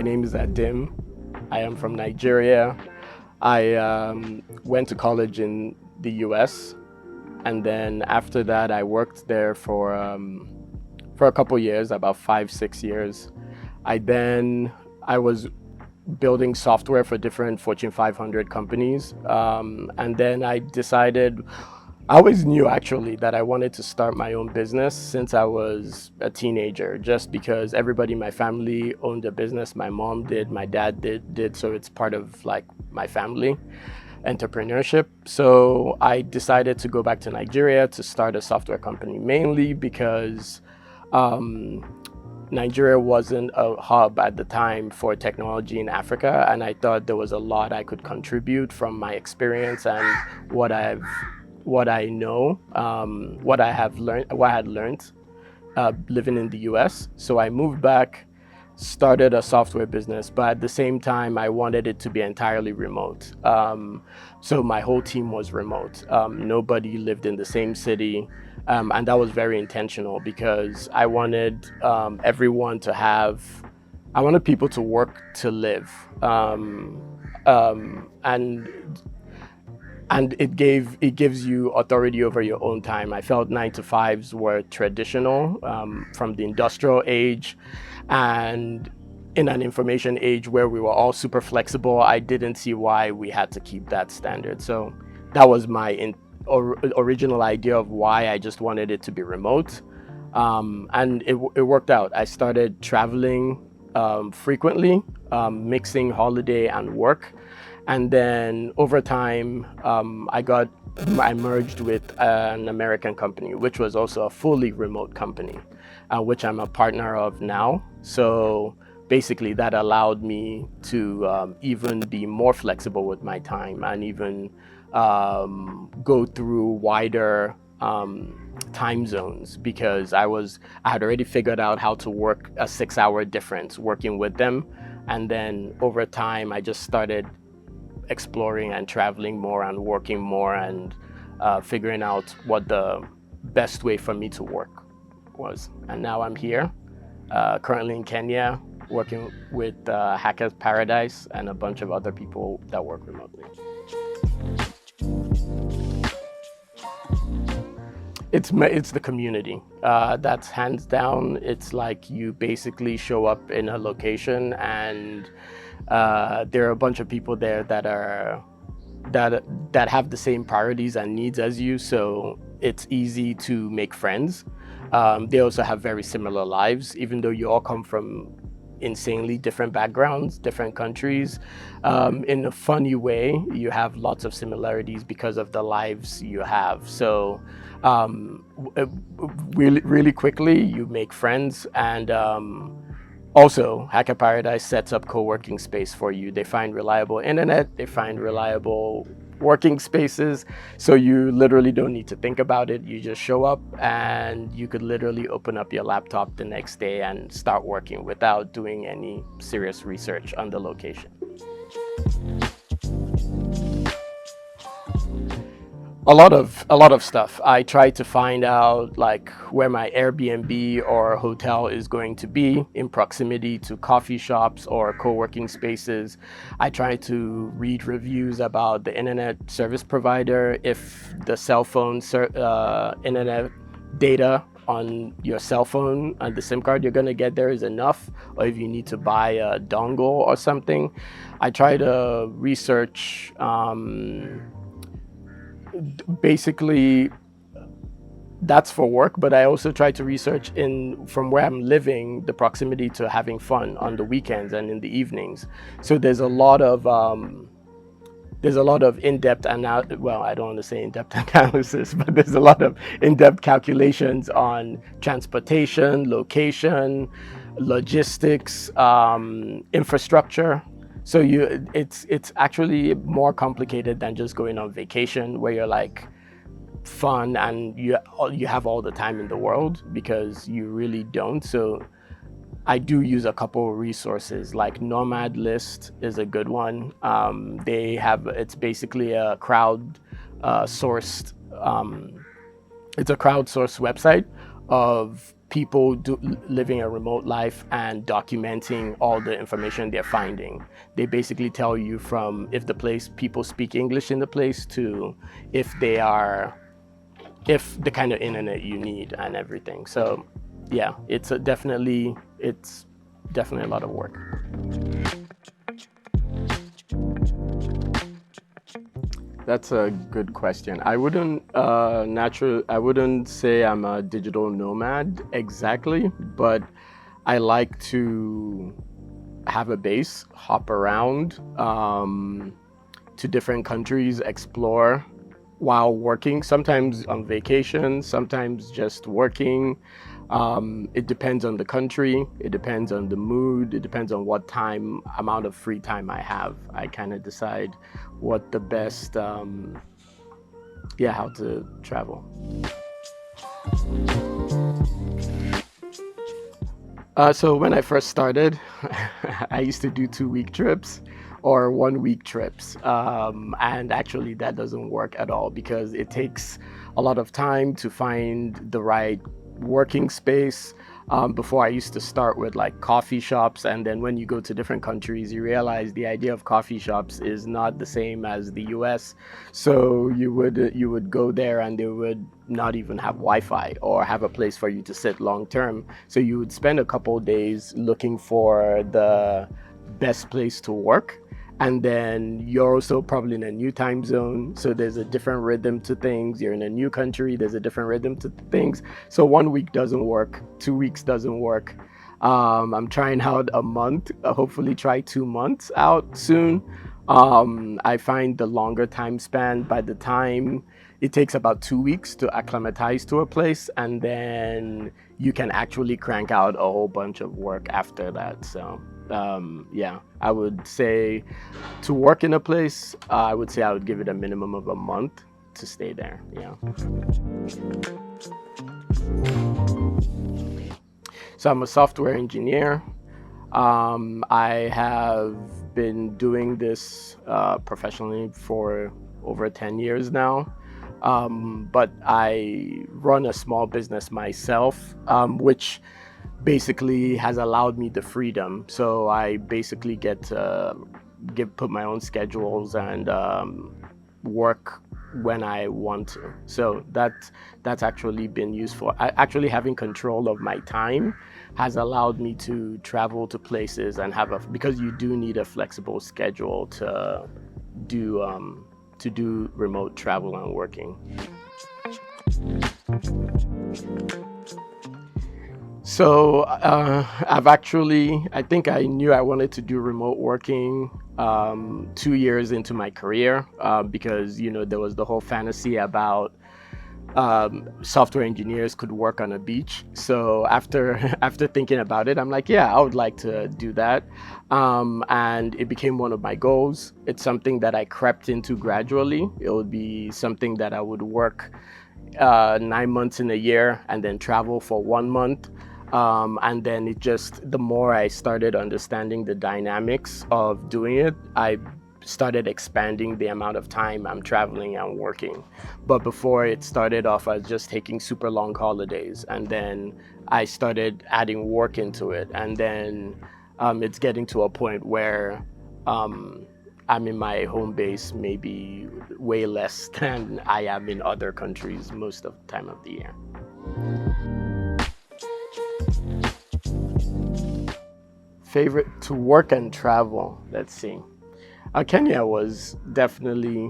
name is Adim. I am from Nigeria. I went to college in the US, and then after that, I worked there for a couple years, about 5, 6 years. I was building software for different Fortune 500 companies, and then I decided. I always knew actually that I wanted to start my own business since I was a teenager, just because everybody in my family owned a business. My mom did, my dad did, so it's part of like my family entrepreneurship. So I decided to go back to Nigeria to start a software company, mainly because Nigeria wasn't a hub at the time for technology in Africa, and I thought there was a lot I could contribute from my experience and what I know, what I had learned living in the US. So I moved back, started a software business, but at the same time, I wanted it to be entirely remote. So my whole team was remote. Nobody lived in the same city. And that was very intentional because I wanted everyone to I wanted people to work to live. And it gives you authority over your own time. I felt 9 to 5s were traditional from the industrial age, and in an information age where we were all super flexible, I didn't see why we had to keep that standard. So that was my original idea of why I just wanted it to be remote, and it worked out. I started traveling frequently, mixing holiday and work. And then over time, I merged with an American company, which was also a fully remote company, which I'm a partner of now. So basically that allowed me to even be more flexible with my time and even go through wider time zones, because I had already figured out how to work a 6-hour difference working with them. And then over time, I just started exploring and traveling more and working more and figuring out what the best way for me to work was. And now I'm here, currently in Kenya, working with Hackers Paradise and a bunch of other people that work remotely. It's the community. That's hands down. It's like you basically show up in a location and there are a bunch of people there that have the same priorities and needs as you, so it's easy to make friends. They also have very similar lives, even though you all come from insanely different backgrounds, different countries. In a funny way, you have lots of similarities because of the lives you have. So really quickly, you make friends. And also, Hacker Paradise sets up co-working space for you. They find reliable internet, they find reliable working spaces. So you literally don't need to think about it. You just show up and you could literally open up your laptop the next day and start working without doing any serious research on the location. A lot of stuff. I try to find out like where my Airbnb or hotel is going to be in proximity to coffee shops or co-working spaces. I try to read reviews about the internet service provider, if the cell phone internet data on your cell phone and the SIM card you're going to get there is enough, or if you need to buy a dongle or something. I try to research basically that's for work, but I also try to research from where I'm living, the proximity to having fun on the weekends and in the evenings. So there's a lot of in-depth I don't want to say in-depth analysis, but there's a lot of in-depth calculations on transportation, location, logistics, infrastructure. So it's actually more complicated than just going on vacation where you're like fun and you have all the time in the world, because you really don't. So I do use a couple of resources, like Nomad List is a good one. It's basically a crowdsourced website of people living a remote life and documenting all the information they're finding. They basically tell you from if the place people speak English in the place to if they are if the kind of internet you need and everything. So yeah, it's definitely a lot of work. That's a good question. I wouldn't say I'm a digital nomad exactly, but I like to have a base, hop around to different countries, explore while working, sometimes on vacation, sometimes just working. It depends on the country, it depends on the mood, it depends on what amount of free time I have. I kind of decide what the best, how to travel. So when I first started, I used to do 2-week trips or 1-week trips. And actually that doesn't work at all because it takes a lot of time to find the right working space. Before I used to start with like coffee shops, and then when you go to different countries, you realize the idea of coffee shops is not the same as the US. So you would go there and they would not even have Wi-Fi or have a place for you to sit long term. So you would spend a couple of days looking for the best place to work. And then you're also probably in a new time zone. So there's a different rhythm to things. You're in a new country. There's a different rhythm to things. So 1 week doesn't work. 2 weeks doesn't work. I'm trying out a month. Hopefully try 2 months out soon. I find the longer time span, by the time it takes about 2 weeks to acclimatize to a place, and then you can actually crank out a whole bunch of work after that. So I would say to work in a place, I would say I would give it a minimum of a month to stay there. Yeah. So I'm a software engineer. I have been doing this professionally for over 10 years now. But I run a small business myself, which basically has allowed me the freedom. So I basically get to put my own schedules and work when I want to. So that's actually been useful. Actually having control of my time has allowed me to travel to places and because you do need a flexible schedule to do remote travel and working. So I think I knew I wanted to do remote working 2 years into my career because, there was the whole fantasy about software engineers could work on a beach. So after thinking about it, I'm like, yeah, I would like to do that. And it became one of my goals. It's something that I crept into gradually. It would be something that I would work 9 months in a year and then travel for 1 month. And then the more I started understanding the dynamics of doing it, I started expanding the amount of time I'm traveling and working. But before, it started off as just taking super long holidays, and then I started adding work into it, and then it's getting to a point where I'm in my home base maybe way less than I am in other countries most of the time of the year. Favorite to work and travel, let's see. Kenya was definitely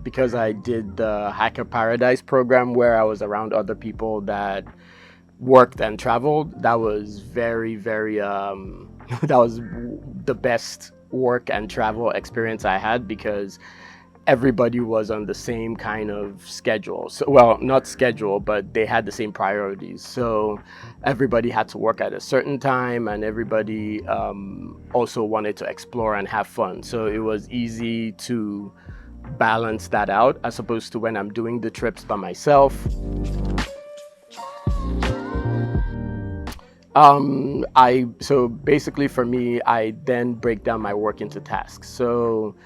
because I did the Hacker Paradise program where I was around other people that worked and traveled. That was very, very, that was the best work and travel experience I had because everybody was on the same kind of schedule. So, well, not schedule, but they had the same priorities. So everybody had to work at a certain time, and everybody also wanted to explore and have fun. So it was easy to balance that out as opposed to when I'm doing the trips by myself. So basically for me, I then break down my work into tasks. So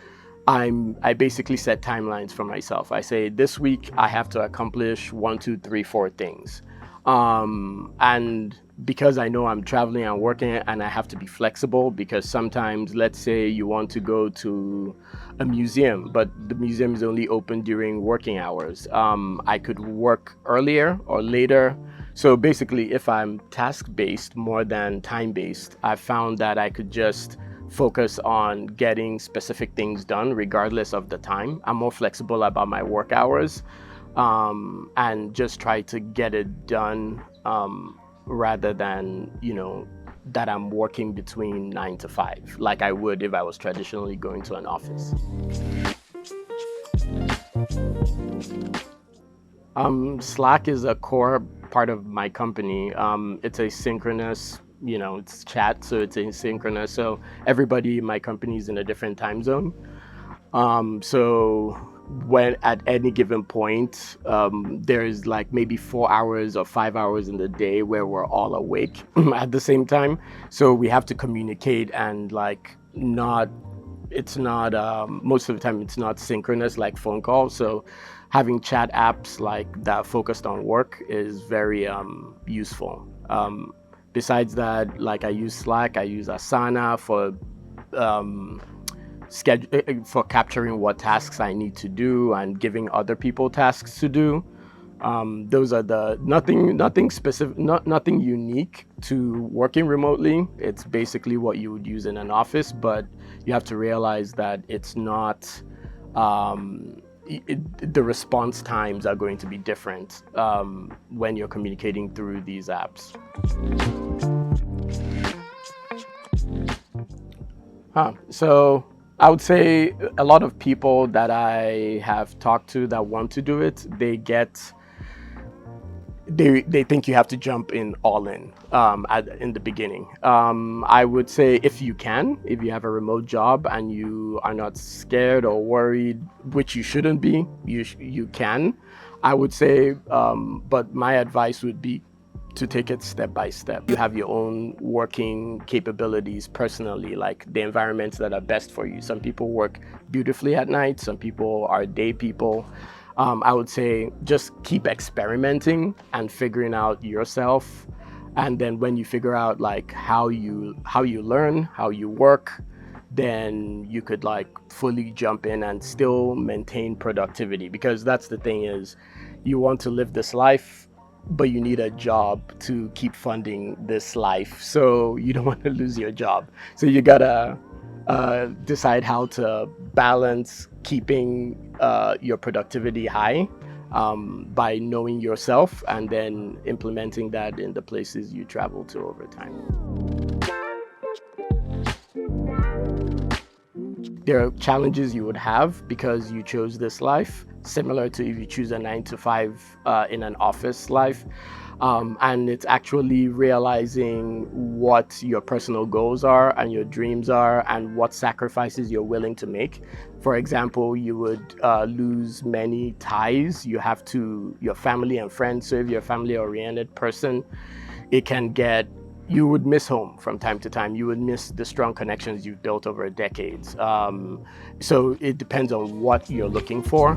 I basically set timelines for myself. I say this week I have to accomplish 1, 2, 3, 4 things. And because I know I'm traveling and working and I have to be flexible, because sometimes, let's say you want to go to a museum, but the museum is only open during working hours. I could work earlier or later. So basically, if I'm task based more than time based, I found that I could just focus on getting specific things done regardless of the time. I'm more flexible about my work hours, and just try to get it done, rather than, that I'm working between 9 to 5, like I would if I was traditionally going to an office. Slack is a core part of my company. It's asynchronous, it's chat, so it's asynchronous. So everybody in my company is in a different time zone. So when at any given point, there's like maybe 4 hours or 5 hours in the day where we're all awake at the same time. So we have to communicate, and like not, it's not, most of the time it's not synchronous like phone calls. So having chat apps like that focused on work is very useful. Besides that, like I use Slack, I use Asana for um, schedule, for capturing what tasks I need to do and giving other people tasks to do. Those are the nothing specific, nothing unique to working remotely. It's basically what you would use in an office, but you have to realize that it's not. The response times are going to be different when you're communicating through these apps. So I would say a lot of people that I have talked to that want to do it, they think you have to jump in all in, in the beginning. I would say if you have a remote job and you are not scared or worried, which you shouldn't be, you can. I would say, but my advice would be to take it step by step. You have your own working capabilities personally, like the environments that are best for you. Some people work beautifully at night, some people are day people. I would say just keep experimenting and figuring out yourself. And then when you figure out like how you learn, how you work, then you could like fully jump in and still maintain productivity. Because that's the thing, is you want to live this life, but you need a job to keep funding this life. So you don't want to lose your job. So you gotta decide how to balance keeping your productivity high, by knowing yourself and then implementing that in the places you travel to over time. There are challenges you would have because you chose this life, similar to if you choose a 9 to 5 in an office life. And it's actually realizing what your personal goals are and your dreams are and what sacrifices you're willing to make. For example, you would lose many ties. Your family and friends. So if you're a family-oriented person, you would miss home from time to time. You would miss the strong connections you've built over decades. So it depends on what you're looking for.